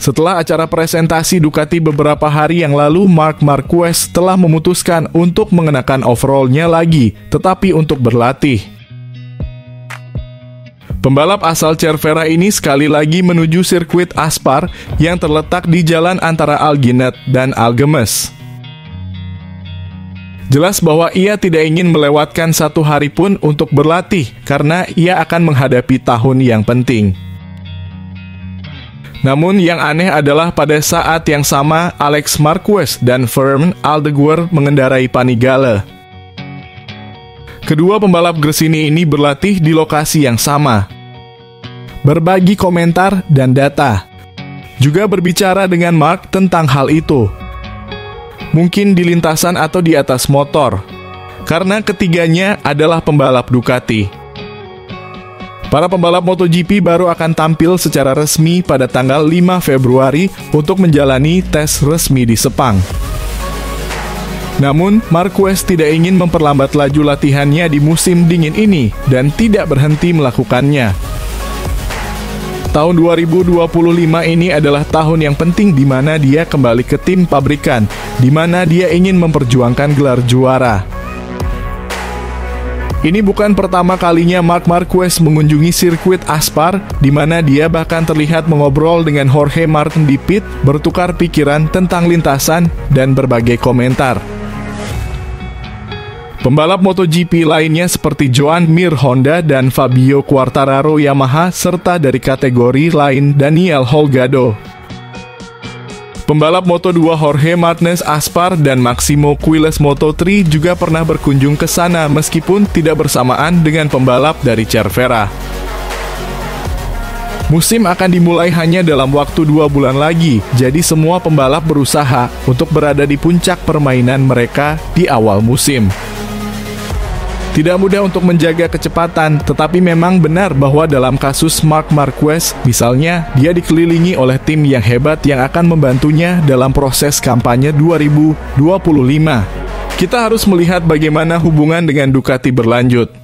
Setelah acara presentasi Ducati beberapa hari yang lalu, Marc Marquez telah memutuskan untuk mengenakan overall-nya lagi, tetapi untuk berlatih. Pembalap asal Cervera ini sekali lagi menuju sirkuit Aspar yang terletak di jalan antara Alginet dan Algemes. Jelas bahwa ia tidak ingin melewatkan satu hari pun untuk berlatih karena ia akan menghadapi tahun yang penting. Namun yang aneh adalah pada saat yang sama Alex Marquez dan Fermin Aldeguer mengendarai Panigale. Kedua pembalap Gresini ini berlatih di lokasi yang sama, berbagi komentar dan data, juga berbicara dengan Marc tentang hal itu. Mungkin di lintasan atau di atas motor, karena ketiganya adalah pembalap Ducati. Para pembalap MotoGP baru akan tampil secara resmi pada tanggal 5 Februari untuk menjalani tes resmi di Sepang. Namun, Marquez tidak ingin memperlambat laju latihannya di musim dingin ini dan tidak berhenti melakukannya. Tahun 2025 ini adalah tahun yang penting di mana dia kembali ke tim pabrikan, di mana dia ingin memperjuangkan gelar juara. Ini bukan pertama kalinya Marc Marquez mengunjungi sirkuit Aspar, di mana dia bahkan terlihat mengobrol dengan Jorge Martin di pit, bertukar pikiran tentang lintasan dan berbagai komentar. Pembalap MotoGP lainnya seperti Joan Mir Honda dan Fabio Quartararo Yamaha, serta dari kategori lain Daniel Holgado. Pembalap Moto2 Jorge Martinez Aspar dan Maximo Quiles Moto3 juga pernah berkunjung ke sana meskipun tidak bersamaan dengan pembalap dari Cervera. Musim akan dimulai hanya dalam waktu 2 bulan lagi, jadi semua pembalap berusaha untuk berada di puncak permainan mereka di awal musim. Tidak mudah untuk menjaga kecepatan, tetapi memang benar bahwa dalam kasus Marc Marquez, misalnya, dia dikelilingi oleh tim yang hebat yang akan membantunya dalam proses kampanye 2025. Kita harus melihat bagaimana hubungan dengan Ducati berlanjut.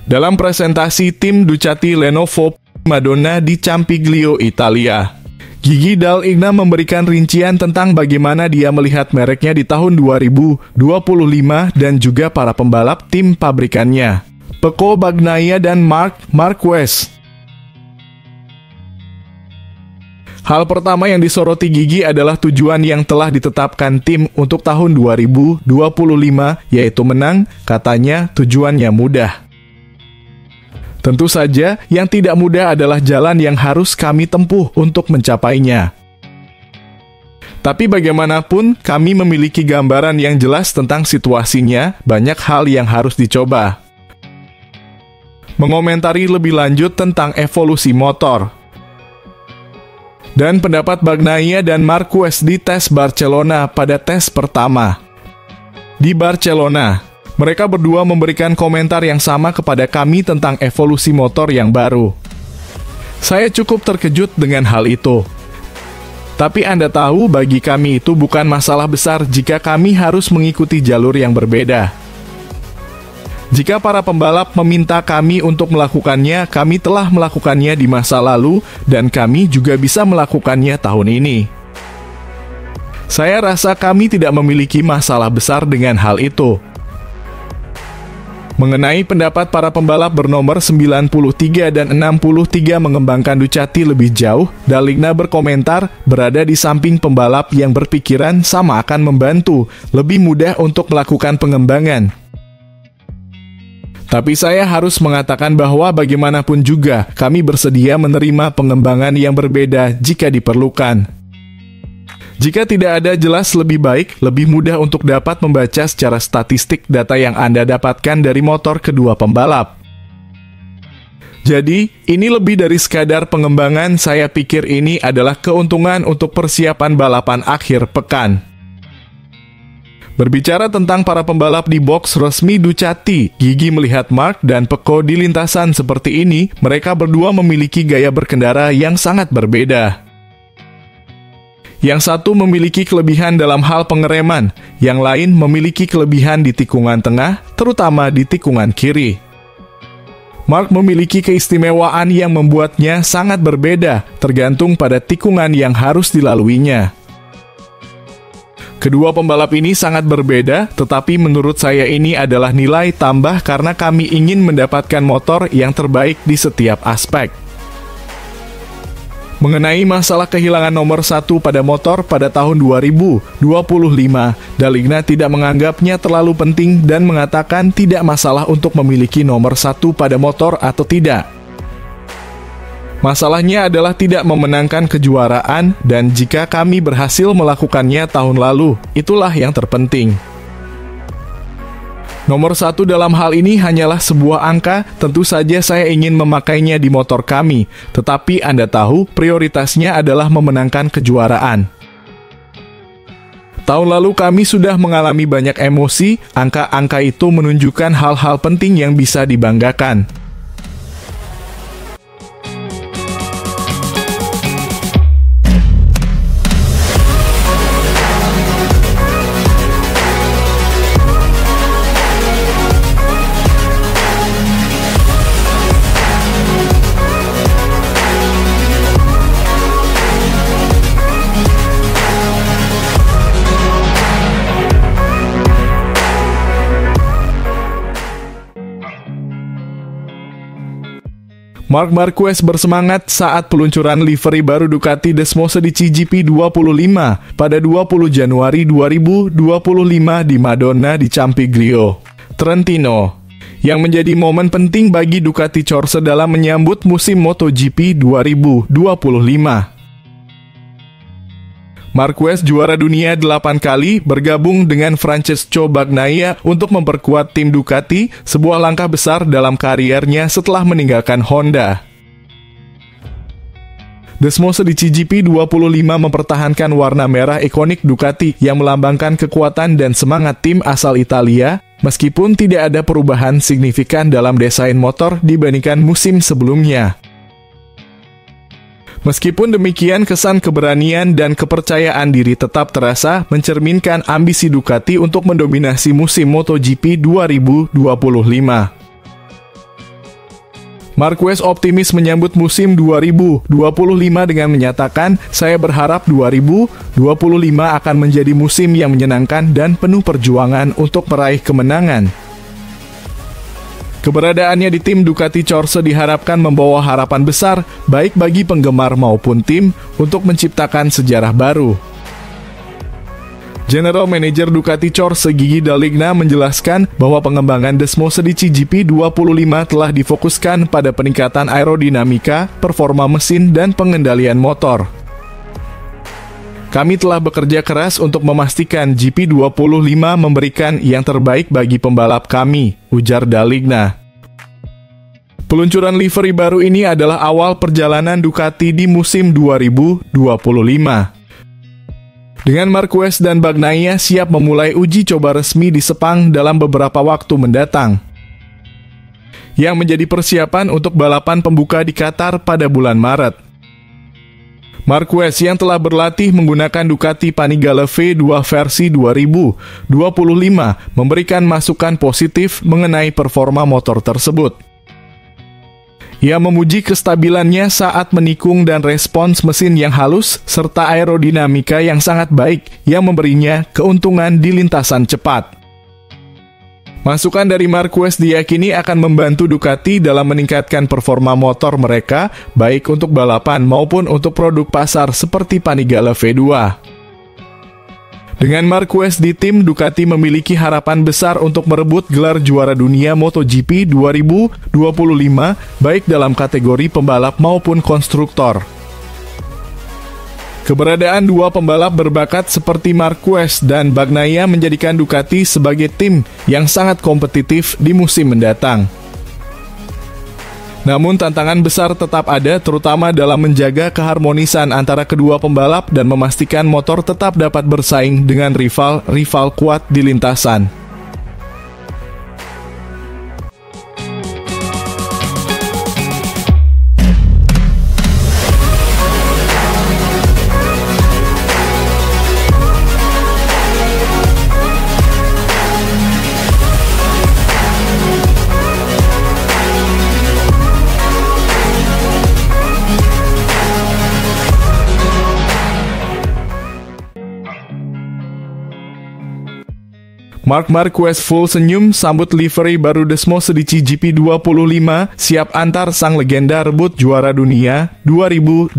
Dalam presentasi tim Ducati Lenovo Madonna di Campiglio, Italia, Gigi Dall'Igna memberikan rincian tentang bagaimana dia melihat mereknya di tahun 2025 dan juga para pembalap tim pabrikannya, Pecco Bagnaia dan Marc Marquez. Hal pertama yang disoroti Gigi adalah tujuan yang telah ditetapkan tim untuk tahun 2025, yaitu menang. Katanya tujuannya mudah. Tentu saja, yang tidak mudah adalah jalan yang harus kami tempuh untuk mencapainya. Tapi bagaimanapun, kami memiliki gambaran yang jelas tentang situasinya, banyak hal yang harus dicoba. Mengomentari lebih lanjut tentang evolusi motor. Dan pendapat Bagnaia dan Marquez di tes Barcelona pada tes pertama. Di Barcelona, mereka berdua memberikan komentar yang sama kepada kami tentang evolusi motor yang baru. Saya cukup terkejut dengan hal itu. Tapi Anda tahu, bagi kami itu bukan masalah besar jika kami harus mengikuti jalur yang berbeda. Jika para pembalap meminta kami untuk melakukannya, kami telah melakukannya di masa lalu, dan kami juga bisa melakukannya tahun ini. Saya rasa kami tidak memiliki masalah besar dengan hal itu. Mengenai pendapat para pembalap bernomor 93 dan 63 mengembangkan Ducati lebih jauh, Dall'Igna berkomentar, berada di samping pembalap yang berpikiran sama akan membantu, lebih mudah untuk melakukan pengembangan. Tapi saya harus mengatakan bahwa bagaimanapun juga, kami bersedia menerima pengembangan yang berbeda jika diperlukan. Jika tidak ada jelas lebih baik, lebih mudah untuk dapat membaca secara statistik data yang Anda dapatkan dari motor kedua pembalap. Jadi, ini lebih dari sekadar pengembangan, saya pikir ini adalah keuntungan untuk persiapan balapan akhir pekan. Berbicara tentang para pembalap di box resmi Ducati, Gigi melihat Marc dan Pecco di lintasan seperti ini, mereka berdua memiliki gaya berkendara yang sangat berbeda. Yang satu memiliki kelebihan dalam hal pengereman, yang lain memiliki kelebihan di tikungan tengah, terutama di tikungan kiri. Marc memiliki keistimewaan yang membuatnya sangat berbeda, tergantung pada tikungan yang harus dilaluinya. Kedua pembalap ini sangat berbeda, tetapi menurut saya ini adalah nilai tambah karena kami ingin mendapatkan motor yang terbaik di setiap aspek. Mengenai masalah kehilangan nomor 1 pada motor pada tahun 2025, Daligna tidak menganggapnya terlalu penting dan mengatakan tidak masalah untuk memiliki nomor 1 pada motor atau tidak. Masalahnya adalah tidak memenangkan kejuaraan, dan jika kami berhasil melakukannya tahun lalu, itulah yang terpenting. Nomor 1 dalam hal ini hanyalah sebuah angka, tentu saja saya ingin memakainya di motor kami, tetapi Anda tahu prioritasnya adalah memenangkan kejuaraan. Tahun lalu kami sudah mengalami banyak emosi, angka-angka itu menunjukkan hal-hal penting yang bisa dibanggakan. Marc Marquez bersemangat saat peluncuran livery baru Ducati Desmosedici GP25 pada 20 Januari 2025 di Madonna di Campiglio, Trentino, yang menjadi momen penting bagi Ducati Corse dalam menyambut musim MotoGP 2025. Marquez juara dunia 8 kali, bergabung dengan Francesco Bagnaia untuk memperkuat tim Ducati, sebuah langkah besar dalam kariernya setelah meninggalkan Honda. Desmosedici GP25 mempertahankan warna merah ikonik Ducati yang melambangkan kekuatan dan semangat tim asal Italia, meskipun tidak ada perubahan signifikan dalam desain motor dibandingkan musim sebelumnya. Meskipun demikian, kesan keberanian dan kepercayaan diri tetap terasa, mencerminkan ambisi Ducati untuk mendominasi musim MotoGP 2025. Marquez optimis menyambut musim 2025 dengan menyatakan, "Saya berharap 2025 akan menjadi musim yang menyenangkan dan penuh perjuangan untuk meraih kemenangan." Keberadaannya di tim Ducati Corse diharapkan membawa harapan besar, baik bagi penggemar maupun tim, untuk menciptakan sejarah baru. General Manager Ducati Corse Gigi Daligna menjelaskan bahwa pengembangan Desmosedici GP25 telah difokuskan pada peningkatan aerodinamika, performa mesin, dan pengendalian motor. Kami telah bekerja keras untuk memastikan GP25 memberikan yang terbaik bagi pembalap kami, ujar Daligna. Peluncuran livery baru ini adalah awal perjalanan Ducati di musim 2025. Dengan Marquez dan Bagnaia siap memulai uji coba resmi di Sepang dalam beberapa waktu mendatang, yang menjadi persiapan untuk balapan pembuka di Qatar pada bulan Maret. Marquez yang telah berlatih menggunakan Ducati Panigale V2 versi 2025 memberikan masukan positif mengenai performa motor tersebut. Ia memuji kestabilannya saat menikung dan respons mesin yang halus serta aerodinamika yang sangat baik yang memberinya keuntungan di lintasan cepat. Masukan dari Marquez diyakini akan membantu Ducati dalam meningkatkan performa motor mereka, baik untuk balapan maupun untuk produk pasar seperti Panigale V2. Dengan Marquez di tim, Ducati memiliki harapan besar untuk merebut gelar juara dunia MotoGP 2025, baik dalam kategori pembalap maupun konstruktor. Keberadaan dua pembalap berbakat seperti Marquez dan Bagnaia menjadikan Ducati sebagai tim yang sangat kompetitif di musim mendatang. Namun tantangan besar tetap ada, terutama dalam menjaga keharmonisan antara kedua pembalap dan memastikan motor tetap dapat bersaing dengan rival kuat di lintasan. Marc Marquez full senyum sambut livery baru Desmo Sedici GP25, siap antar sang legenda rebut juara dunia 2025.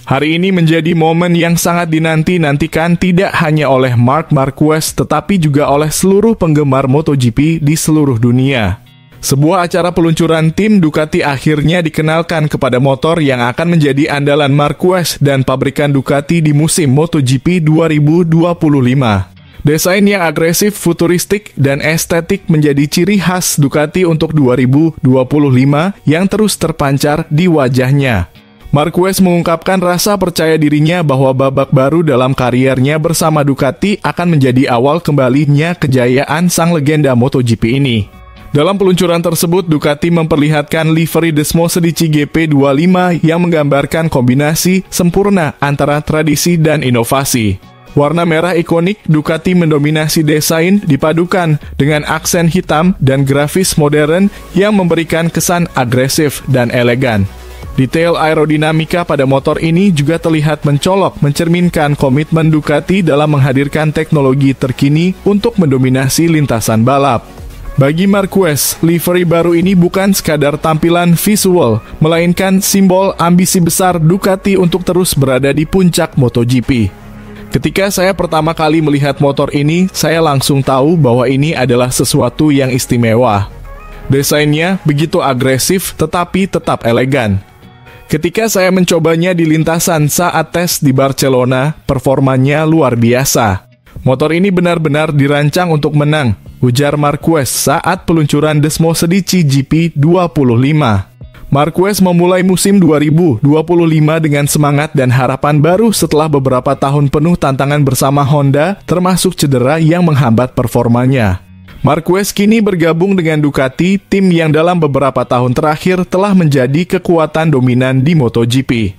Hari ini menjadi momen yang sangat dinanti-nantikan tidak hanya oleh Marc Marquez tetapi juga oleh seluruh penggemar MotoGP di seluruh dunia. Sebuah acara peluncuran tim Ducati akhirnya dikenalkan kepada motor yang akan menjadi andalan Marquez dan pabrikan Ducati di musim MotoGP 2025. Desain yang agresif, futuristik, dan estetik menjadi ciri khas Ducati untuk 2025 yang terus terpancar di wajahnya. Marquez mengungkapkan rasa percaya dirinya bahwa babak baru dalam kariernya bersama Ducati akan menjadi awal kembalinya kejayaan sang legenda MotoGP ini. Dalam peluncuran tersebut, Ducati memperlihatkan livery Desmo Sedici GP25 yang menggambarkan kombinasi sempurna antara tradisi dan inovasi. Warna merah ikonik Ducati mendominasi desain dipadukan dengan aksen hitam dan grafis modern yang memberikan kesan agresif dan elegan. Detail aerodinamika pada motor ini juga terlihat mencolok, mencerminkan komitmen Ducati dalam menghadirkan teknologi terkini untuk mendominasi lintasan balap. Bagi Marquez, livery baru ini bukan sekadar tampilan visual, melainkan simbol ambisi besar Ducati untuk terus berada di puncak MotoGP. Ketika saya pertama kali melihat motor ini, saya langsung tahu bahwa ini adalah sesuatu yang istimewa. Desainnya begitu agresif tetapi tetap elegan. Ketika saya mencobanya di lintasan saat tes di Barcelona, performanya luar biasa. Motor ini benar-benar dirancang untuk menang, ujar Marquez saat peluncuran Desmo Sedici GP25. Marquez memulai musim 2025 dengan semangat dan harapan baru setelah beberapa tahun penuh tantangan bersama Honda, termasuk cedera yang menghambat performanya. Marquez kini bergabung dengan Ducati, tim yang dalam beberapa tahun terakhir telah menjadi kekuatan dominan di MotoGP.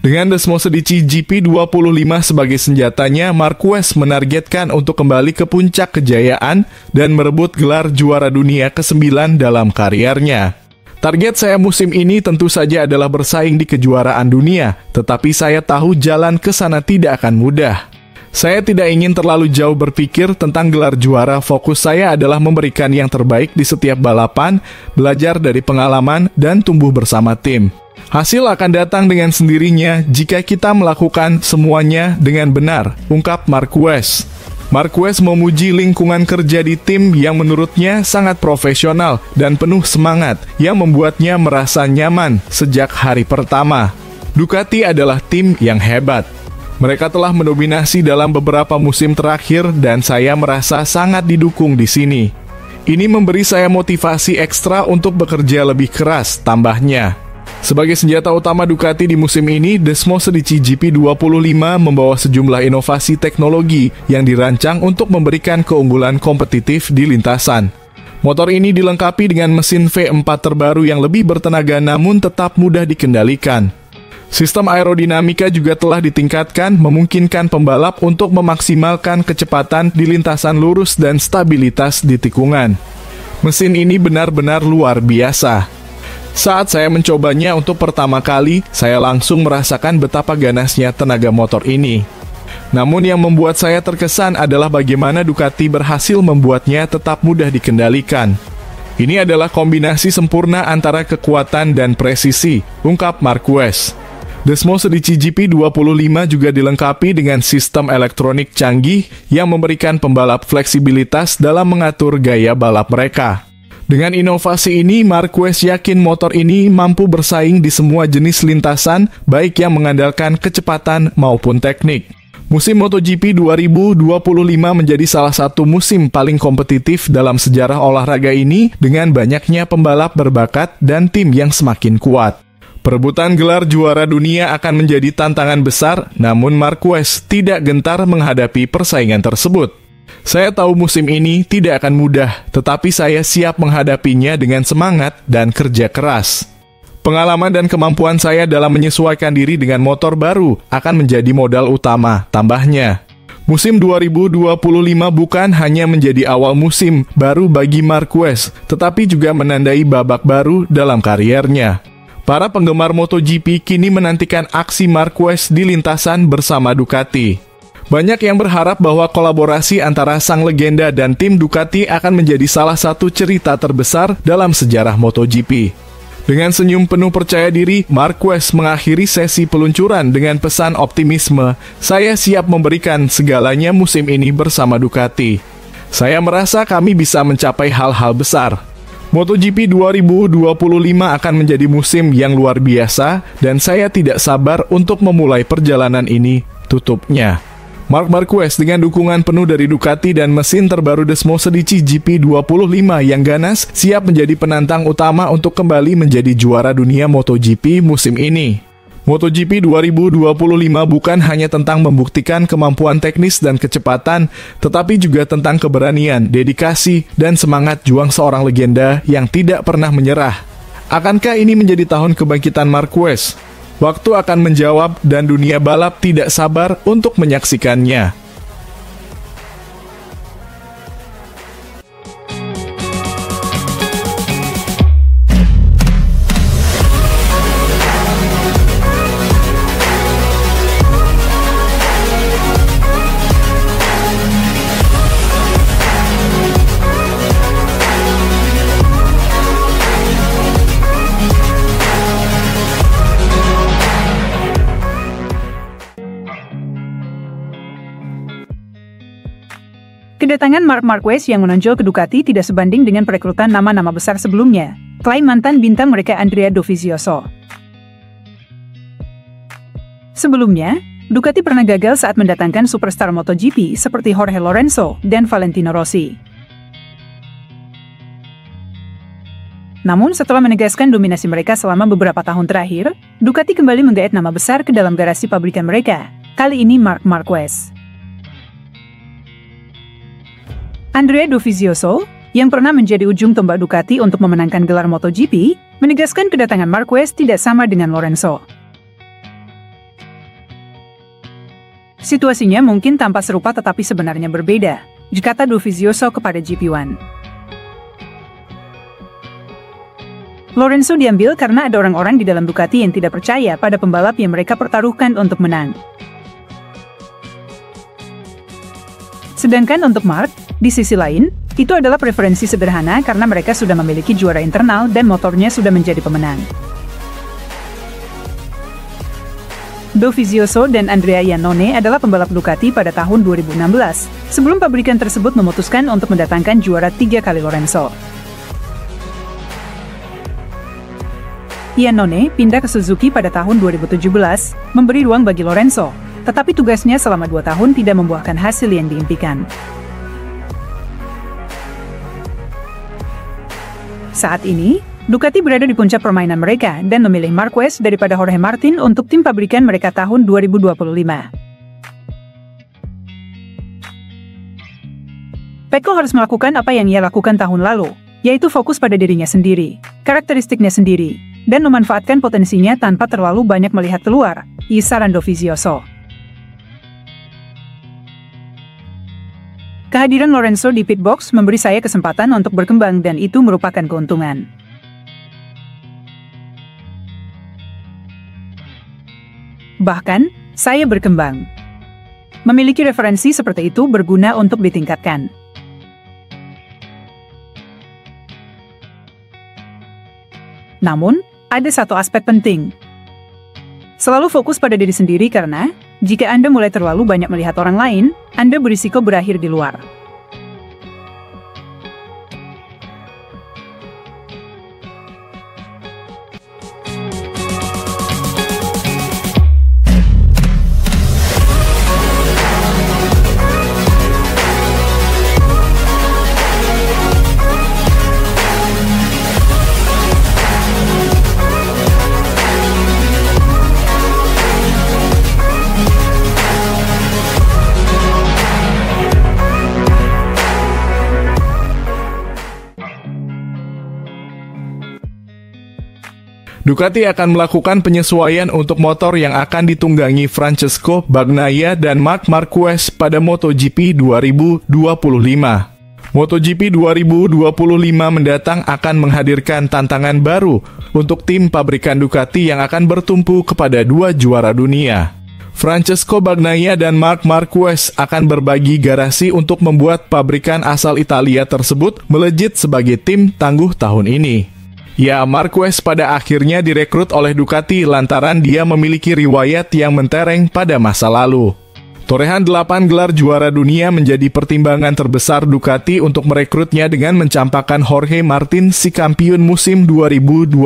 Dengan Desmo Sedici GP25 sebagai senjatanya, Marquez menargetkan untuk kembali ke puncak kejayaan dan merebut gelar juara dunia ke-9 dalam kariernya. Target saya musim ini tentu saja adalah bersaing di kejuaraan dunia, tetapi saya tahu jalan ke sana tidak akan mudah. Saya tidak ingin terlalu jauh berpikir tentang gelar juara, fokus saya adalah memberikan yang terbaik di setiap balapan, belajar dari pengalaman, dan tumbuh bersama tim. Hasil akan datang dengan sendirinya jika kita melakukan semuanya dengan benar, ungkap Marquez. Marquez memuji lingkungan kerja di tim yang menurutnya sangat profesional dan penuh semangat yang membuatnya merasa nyaman sejak hari pertama. Ducati adalah tim yang hebat. Mereka telah mendominasi dalam beberapa musim terakhir dan saya merasa sangat didukung di sini. Ini memberi saya motivasi ekstra untuk bekerja lebih keras, tambahnya. Sebagai senjata utama Ducati di musim ini, Desmo Sedici GP25 membawa sejumlah inovasi teknologi yang dirancang untuk memberikan keunggulan kompetitif di lintasan. Motor ini dilengkapi dengan mesin V4 terbaru yang lebih bertenaga namun tetap mudah dikendalikan. Sistem aerodinamika juga telah ditingkatkan, memungkinkan pembalap untuk memaksimalkan kecepatan di lintasan lurus dan stabilitas di tikungan. Mesin ini benar-benar luar biasa. Saat saya mencobanya untuk pertama kali, saya langsung merasakan betapa ganasnya tenaga motor ini. Namun yang membuat saya terkesan adalah bagaimana Ducati berhasil membuatnya tetap mudah dikendalikan. Ini adalah kombinasi sempurna antara kekuatan dan presisi, ungkap Marquez. Desmo Sedici GP25 juga dilengkapi dengan sistem elektronik canggih yang memberikan pembalap fleksibilitas dalam mengatur gaya balap mereka. Dengan inovasi ini, Marquez yakin motor ini mampu bersaing di semua jenis lintasan, baik yang mengandalkan kecepatan maupun teknik. Musim MotoGP 2025 menjadi salah satu musim paling kompetitif dalam sejarah olahraga ini dengan banyaknya pembalap berbakat dan tim yang semakin kuat. Perebutan gelar juara dunia akan menjadi tantangan besar, namun Marquez tidak gentar menghadapi persaingan tersebut. Saya tahu musim ini tidak akan mudah, tetapi saya siap menghadapinya dengan semangat dan kerja keras. Pengalaman dan kemampuan saya dalam menyesuaikan diri dengan motor baru akan menjadi modal utama, tambahnya. Musim 2025 bukan hanya menjadi awal musim baru bagi Marquez, tetapi juga menandai babak baru dalam kariernya. Para penggemar MotoGP kini menantikan aksi Marquez di lintasan bersama Ducati. Banyak yang berharap bahwa kolaborasi antara sang legenda dan tim Ducati akan menjadi salah satu cerita terbesar dalam sejarah MotoGP. Dengan senyum penuh percaya diri, Marquez mengakhiri sesi peluncuran dengan pesan optimisme, "Saya siap memberikan segalanya musim ini bersama Ducati. Saya merasa kami bisa mencapai hal-hal besar." MotoGP 2025 akan menjadi musim yang luar biasa, dan saya tidak sabar untuk memulai perjalanan ini, tutupnya. Marc Marquez dengan dukungan penuh dari Ducati dan mesin terbaru Desmos Edici GP25 yang ganas siap menjadi penantang utama untuk kembali menjadi juara dunia MotoGP musim ini. MotoGP 2025 bukan hanya tentang membuktikan kemampuan teknis dan kecepatan, tetapi juga tentang keberanian, dedikasi, dan semangat juang seorang legenda yang tidak pernah menyerah. Akankah ini menjadi tahun kebangkitan Marquez? Waktu akan menjawab dan dunia balap tidak sabar untuk menyaksikannya. Kedatangan Marc Marquez yang menonjol ke Ducati tidak sebanding dengan perekrutan nama-nama besar sebelumnya, klaim mantan bintang mereka Andrea Dovizioso. Sebelumnya, Ducati pernah gagal saat mendatangkan superstar MotoGP seperti Jorge Lorenzo dan Valentino Rossi. Namun setelah menegaskan dominasi mereka selama beberapa tahun terakhir, Ducati kembali menggait nama besar ke dalam garasi pabrikan mereka, kali ini Marc Marquez. Andrea Dovizioso, yang pernah menjadi ujung tombak Ducati untuk memenangkan gelar MotoGP, menegaskan kedatangan Marquez tidak sama dengan Lorenzo. Situasinya mungkin tampak serupa tetapi sebenarnya berbeda, kata Dovizioso kepada GP1. Lorenzo diambil karena ada orang-orang di dalam Ducati yang tidak percaya pada pembalap yang mereka pertaruhkan untuk menang. Sedangkan untuk Marc, di sisi lain, itu adalah preferensi sederhana karena mereka sudah memiliki juara internal dan motornya sudah menjadi pemenang. Dovizioso dan Andrea Iannone adalah pembalap Ducati pada tahun 2016, sebelum pabrikan tersebut memutuskan untuk mendatangkan juara 3 kali Lorenzo. Iannone pindah ke Suzuki pada tahun 2017, memberi ruang bagi Lorenzo, tetapi tugasnya selama 2 tahun tidak membuahkan hasil yang diimpikan. Saat ini, Ducati berada di puncak permainan mereka dan memilih Marquez daripada Jorge Martin untuk tim pabrikan mereka tahun 2025. Pecco harus melakukan apa yang ia lakukan tahun lalu, yaitu fokus pada dirinya sendiri, karakteristiknya sendiri, dan memanfaatkan potensinya tanpa terlalu banyak melihat keluar, saran Dovizioso. Kehadiran Lorenzo di pit box memberi saya kesempatan untuk berkembang dan itu merupakan keuntungan. Bahkan, saya berkembang. Memiliki referensi seperti itu berguna untuk ditingkatkan. Namun, ada satu aspek penting. Selalu fokus pada diri sendiri karena, jika Anda mulai terlalu banyak melihat orang lain, Anda berisiko berakhir di luar. Ducati akan melakukan penyesuaian untuk motor yang akan ditunggangi Francesco Bagnaia dan Marc Marquez pada MotoGP 2025. MotoGP 2025 mendatang akan menghadirkan tantangan baru untuk tim pabrikan Ducati yang akan bertumpu kepada dua juara dunia. Francesco Bagnaia dan Marc Marquez akan berbagi garasi untuk membuat pabrikan asal Italia tersebut melejit sebagai tim tangguh tahun ini. Ya, Marquez pada akhirnya direkrut oleh Ducati lantaran dia memiliki riwayat yang mentereng pada masa lalu. Torehan 8 gelar juara dunia menjadi pertimbangan terbesar Ducati untuk merekrutnya dengan mencampakkan Jorge Martin si kampiun musim 2024.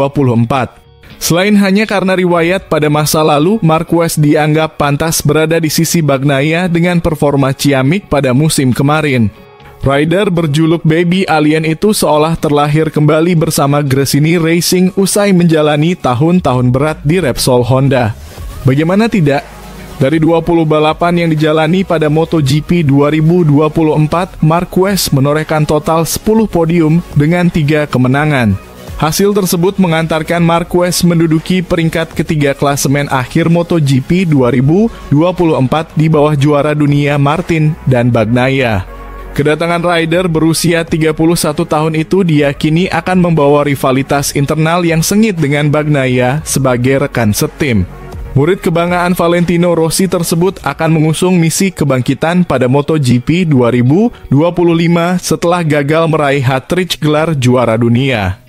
Selain hanya karena riwayat pada masa lalu, Marquez dianggap pantas berada di sisi Bagnaia dengan performa ciamik pada musim kemarin. Rider berjuluk Baby Alien itu seolah terlahir kembali bersama Gresini Racing usai menjalani tahun-tahun berat di Repsol Honda. Bagaimana tidak? Dari 20 balapan yang dijalani pada MotoGP 2024, Marquez menorehkan total 10 podium dengan 3 kemenangan. Hasil tersebut mengantarkan Marquez menduduki peringkat ketiga klasemen akhir MotoGP 2024 di bawah juara dunia Martin dan Bagnaia. Kedatangan rider berusia 31 tahun itu diyakini akan membawa rivalitas internal yang sengit dengan Bagnaia sebagai rekan setim. Murid kebanggaan Valentino Rossi tersebut akan mengusung misi kebangkitan pada MotoGP 2025 setelah gagal meraih hat-trick gelar juara dunia.